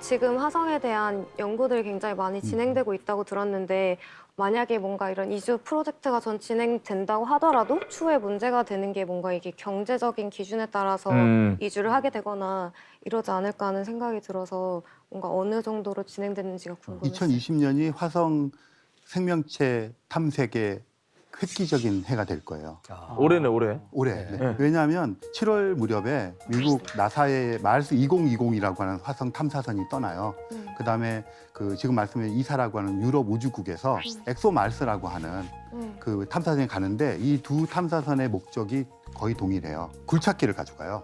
지금 화성에 대한 연구들이 굉장히 많이 진행되고 있다고 들었는데 만약에 뭔가 이런 이주 프로젝트가 전 진행된다고 하더라도 추후에 문제가 되는 게 뭔가 이게 경제적인 기준에 따라서 이주를 하게 되거나 이러지 않을까 하는 생각이 들어서 뭔가 어느 정도로 진행되는지가 궁금해요. 2020년이 화성 생명체 탐색의 획기적인 해가 될 거예요. 올해네, 올해. 올해. 네. 네. 왜냐하면 7월 무렵에 미국 나사의 마르스 2020이라고 하는 화성 탐사선이 떠나요. 그다음에 그 지금 말씀해 이사라고 하는 유럽 우주국에서 엑소 마르스라고 하는 그 탐사선이 가는데 이 두 탐사선의 목적이 거의 동일해요. 굴착기를 가져가요.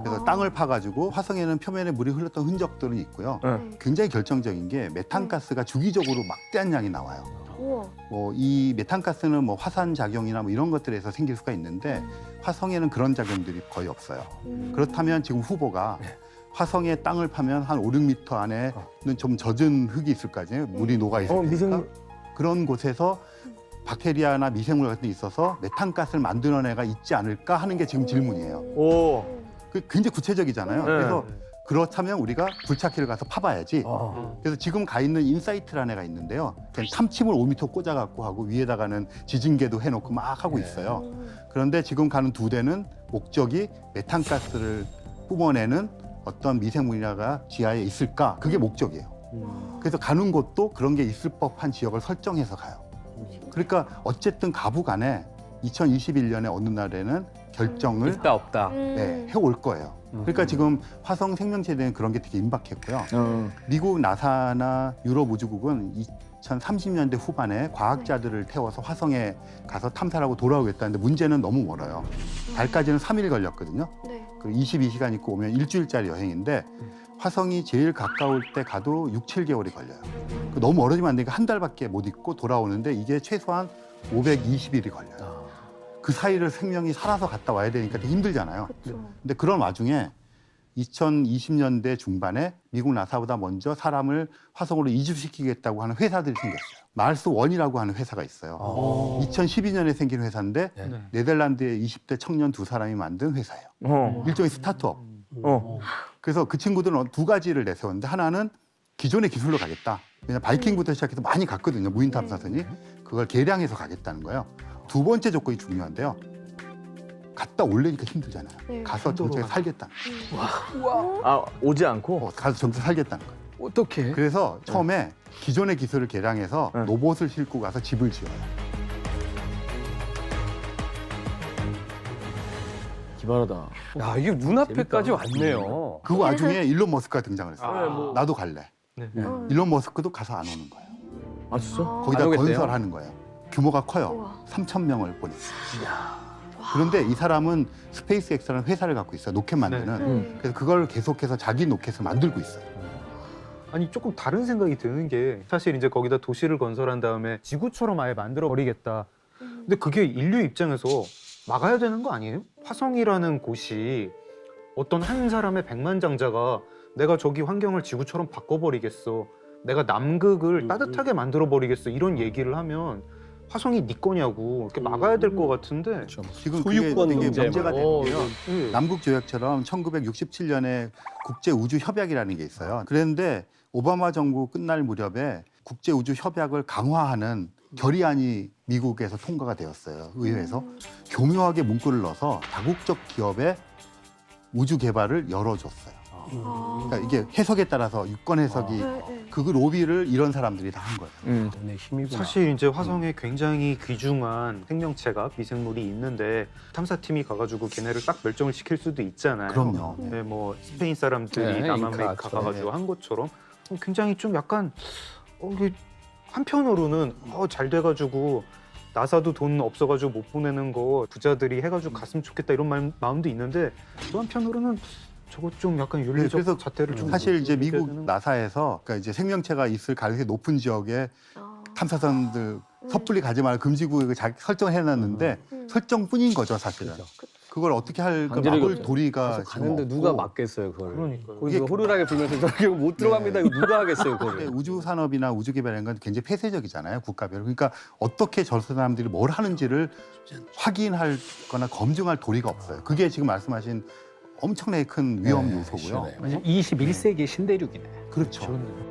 그래서 땅을 파가지고 화성에는 표면에 물이 흘렀던 흔적들은 있고요. 굉장히 결정적인 게 메탄가스가 주기적으로 막대한 양이 나와요. 우와. 이 메탄가스는 뭐 화산 작용이나 뭐 이런 것들에서 생길 수가 있는데 화성에는 그런 작용들이 거의 없어요. 그렇다면 지금 후보가 화성의 땅을 파면 한 5, 6m 안에는 좀 젖은 흙이 있을 거 아니에요. 물이 녹아 있을 테니까. 미생... 그런 곳에서 박테리아나 미생물 같은 데 있어서 메탄가스를 만드는 애가 있지 않을까 하는 게 지금 질문이에요. 오. 그 굉장히 구체적이잖아요. 그래서 그렇다면 우리가 굴착기를 가서 파봐야지. 그래서 지금 가 있는 인사이트라는 애가 있는데요. 그냥 탐침을 5m 꽂아갖고 하고 위에다가는 지진계도 해놓고 막 하고 있어요. 그런데 지금 가는 두 대는 목적이 메탄가스를 뿜어내는 어떤 미생물이나가 지하에 있을까? 그게 목적이에요. 그래서 가는 곳도 그런 게 있을 법한 지역을 설정해서 가요. 그러니까 어쨌든 가부 간에 2021년에 어느 날에는 결정을 있다 없다. 네, 해올 거예요. 그러니까 지금 화성 생명체에 대한 그런 게 되게 임박했고요. 미국 나사나 유럽 우주국은 2030년대 후반에 과학자들을 태워서 화성에 가서 탐사를 하고 돌아오겠다는데 문제는 너무 멀어요. 달까지는 3일 걸렸거든요. 네. 그리고 22시간 있고 오면 일주일짜리 여행인데 화성이 제일 가까울 때 가도 6, 7개월이 걸려요. 너무 멀어지면 안 되니까 한 달밖에 못 있고 돌아오는데 이게 최소한 520일이 걸려요. 그 사이를 생명이 살아서 갔다 와야 되니까 되게 힘들잖아요. 근데 그런 와중에 2020년대 중반에 미국 나사보다 먼저 사람을 화성으로 이주시키겠다고 하는 회사들이 생겼어요. 마르스 원이라고 하는 회사가 있어요. 2012년에 생긴 회사인데 네덜란드의 20대 청년 두 사람이 만든 회사예요. 일종의 스타트업. 그래서 그 친구들은 두 가지를 내세웠는데 하나는 기존의 기술로 가겠다. 왜냐면 바이킹부터 시작해서 많이 갔거든요. 무인 탐사선이. 그걸 개량해서 가겠다는 거예요. 두 번째 조건이 중요한데요. 갔다 올래니까 힘들잖아요. 네. 가서 정착해 살겠다. 아, 오지 않고? 가서 정착 살겠다는 거예요. 어떻게? 그래서 처음에 기존의 기술을 개량해서 로봇을 싣고 가서 집을 지어요. 기발하다. 야, 이게 눈앞에까지 왔네요. 그 와중에 일론 머스크가 등장을 했어요. 나도 갈래. 일론 머스크도 가서 안 오는 거예요. 아, 진짜? 거기다 안 오겠대요? 건설하는 거예요. 규모가 커요. 우와. 3,000명을 보냈어요. 그런데 이 사람은 스페이스X라는 회사를 갖고 있어요. 로켓 만드는. 그래서 그걸 계속해서 자기 로켓을 만들고 있어요. 아니 조금 다른 생각이 드는 게 사실 이제 거기다 도시를 건설한 다음에 지구처럼 아예 만들어 버리겠다. 근데 그게 인류 입장에서 막아야 되는 거 아니에요? 화성이라는 곳이 어떤 한 사람의 백만장자가 내가 저기 환경을 지구처럼 바꿔버리겠어. 내가 남극을 따뜻하게 만들어 버리겠어. 이런 얘기를 하면 화성이 네 거냐고 이렇게 막아야 될 것 같은데. 지금 소유권 그게 되게 문제 문제가 뭐. 되는 게요. 네. 남북 조약처럼 1967년에 국제 우주 협약이라는 게 있어요. 그런데 오바마 정부 끝날 무렵에 국제 우주 협약을 강화하는 결의안이 미국에서 통과가 되었어요. 의회에서 교묘하게 문구를 넣어서 다국적 기업의 우주 개발을 열어줬어요. 그러니까 이게 해석에 따라서 유권 해석이 그 로비를 이런 사람들이 다 한 거예요. 네, 힘이구나. 사실 이제 화성에 굉장히 귀중한 생명체가 미생물이 있는데 탐사팀이 가가지고 걔네를 딱 멸종을 시킬 수도 있잖아요. 그럼요. 네, 뭐 스페인 사람들이 네, 남아메리카 잉카, 가가지고 한 것처럼 굉장히 좀 약간 이게 한편으로는 잘 돼가지고 나사도 돈 없어가지고 못 보내는 거 부자들이 해가지고 갔으면 좋겠다 이런 마음도 있는데 또 한편으로는 저거 좀 약간 윤리적 그래서 잣대를 좀 사실 이제 놓쳐야 미국 되는 나사에서 그러니까 이제 생명체가 있을 가능성이 높은 지역에 탐사선들 섣불리 가지 말고 금지구역을 설정해 놨는데 설정뿐인 거죠, 사실은. 그걸 어떻게 할 강제력이 막을 없죠. 도리가 지금 가는데 없고. 누가 막겠어요, 그걸. 그러니까요. 거기서 호루라기 불면서 저기 못 들어갑니다. 이거 누가 하겠어요, 근데 그걸. 우주 산업이나 우주 개발이라는 건 굉장히 폐쇄적이잖아요, 국가별로. 그러니까 어떻게 저 사람들이 뭘 하는지를 확인할 거나 검증할 도리가 없어요. 그게 지금 말씀하신 엄청나게 큰 위험 네, 요소고요. 시원해요. 완전 21세기 신대륙이네. 그렇죠. 좋네.